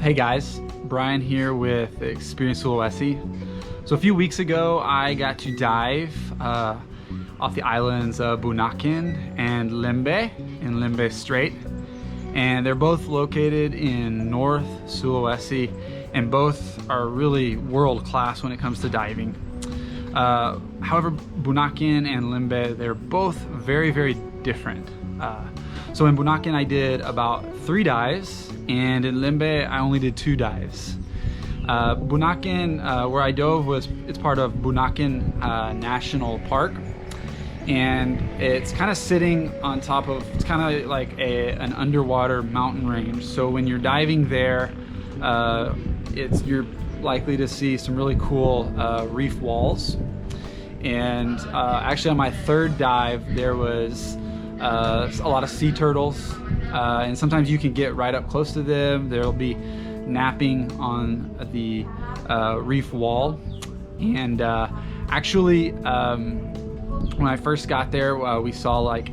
Hey guys, Brian here with Experience Sulawesi. So a few weeks ago I got to dive off the islands of Bunaken and Lembeh in Lembeh Strait, and they're both located in North Sulawesi, and both are really world-class when it comes to diving. However, Bunaken and Lembeh, they're both very different. So in Bunaken I did about 3 dives, and in Lembeh I only did 2 dives. Bunaken, where I dove, it's part of Bunaken National Park, and it's kind of sitting on top of, it's kind of like an underwater mountain range. So when you're diving there, you're likely to see some really cool reef walls. And actually on my 3rd dive there was a lot of sea turtles, and sometimes you can get right up close to them. There'll be napping on the reef wall. And actually when I first got there, we saw like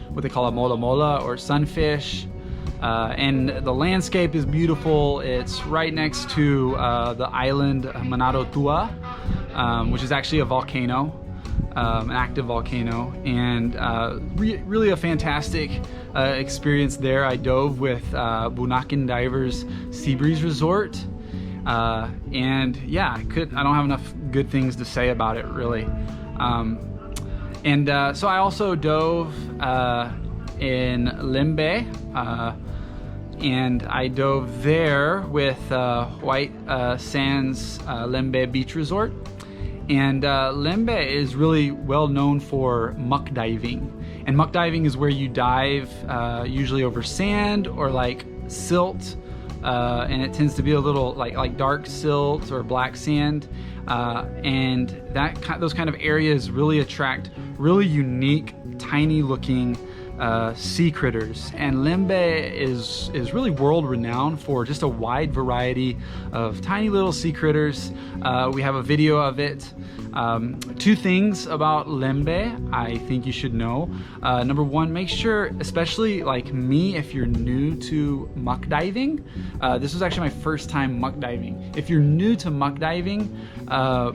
what they call a mola mola, or sunfish, and the landscape is beautiful. It's right next to the island Manado Tua, which is actually a volcano, an active volcano, and really a fantastic experience there. I dove with Bunaken Divers Sea Breeze Resort, and yeah, I don't have enough good things to say about it really. So I also dove in Lembeh, and I dove there with White Sands Lembeh Beach Resort. And Lembeh is really well known for muck diving, and muck diving is where you dive usually over sand or like silt, and it tends to be a little like dark silt or black sand, and those kind of areas really attract really unique, tiny looking sea critters. And Lembeh is really world renowned for just a wide variety of tiny little sea critters. We have a video of it. 2 things about Lembeh I think you should know. Number 1, make sure, especially like me, if you're new to muck diving, this was actually my first time muck diving. If you're new to muck diving,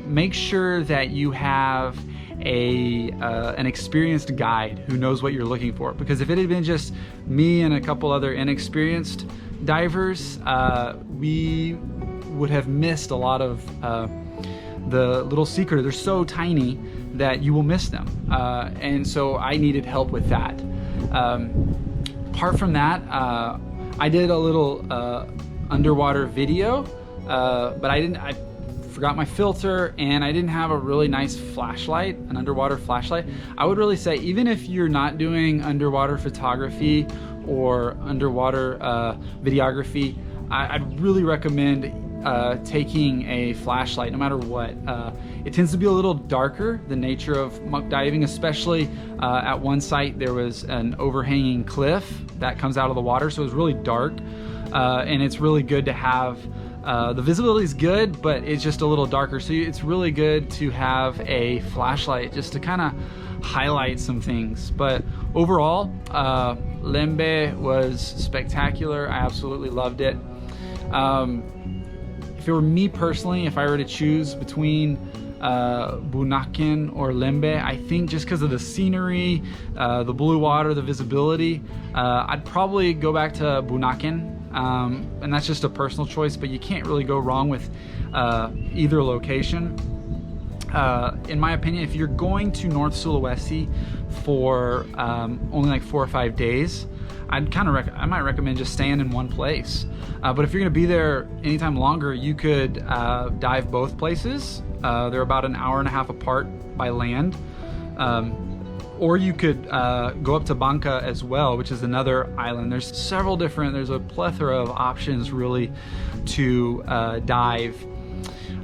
make sure that you have an experienced guide who knows what you're looking for, because if it had been just me and a couple other inexperienced divers, we would have missed a lot of the little sea critters. They're so tiny that you will miss them, and so I needed help with that. Apart from that, I did a little underwater video, but I forgot my filter, and I didn't have a really nice flashlight, an underwater flashlight. I would really say, even if you're not doing underwater photography or underwater videography, I'd really recommend taking a flashlight no matter what. It tends to be a little darker, the nature of muck diving, especially at one site there was an overhanging cliff that comes out of the water, so it was really dark, and it's really good to have the visibility is good, but it's just a little darker, so it's really good to have a flashlight just to kind of highlight some things. But overall, Lembeh was spectacular. I absolutely loved it. If it were me personally, if I were to choose between Bunaken or Lembeh, I think just because of the scenery, the blue water, the visibility, I'd probably go back to Bunaken. And that's just a personal choice, but you can't really go wrong with either location. In my opinion, if you're going to North Sulawesi for only like 4 or 5 days, I might recommend just staying in one place. But if you're going to be there anytime longer, you could dive both places. They're about an hour and a half apart by land. Or you could go up to Bangka as well, which is another island. There's a plethora of options really to dive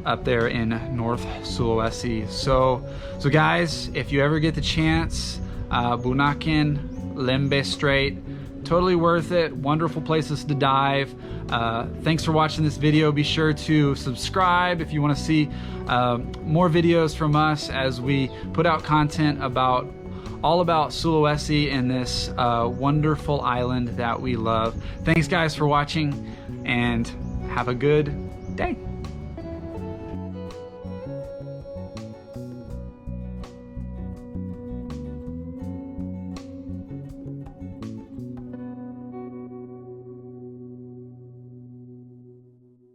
up there in North Sulawesi. So guys, if you ever get the chance, Bunaken, Lembeh Strait, totally worth it. Wonderful places to dive. Thanks for watching this video. Be sure to subscribe if you want to see more videos from us as we put out content all about Sulawesi and this wonderful island that we love. Thanks guys for watching, and have a good day.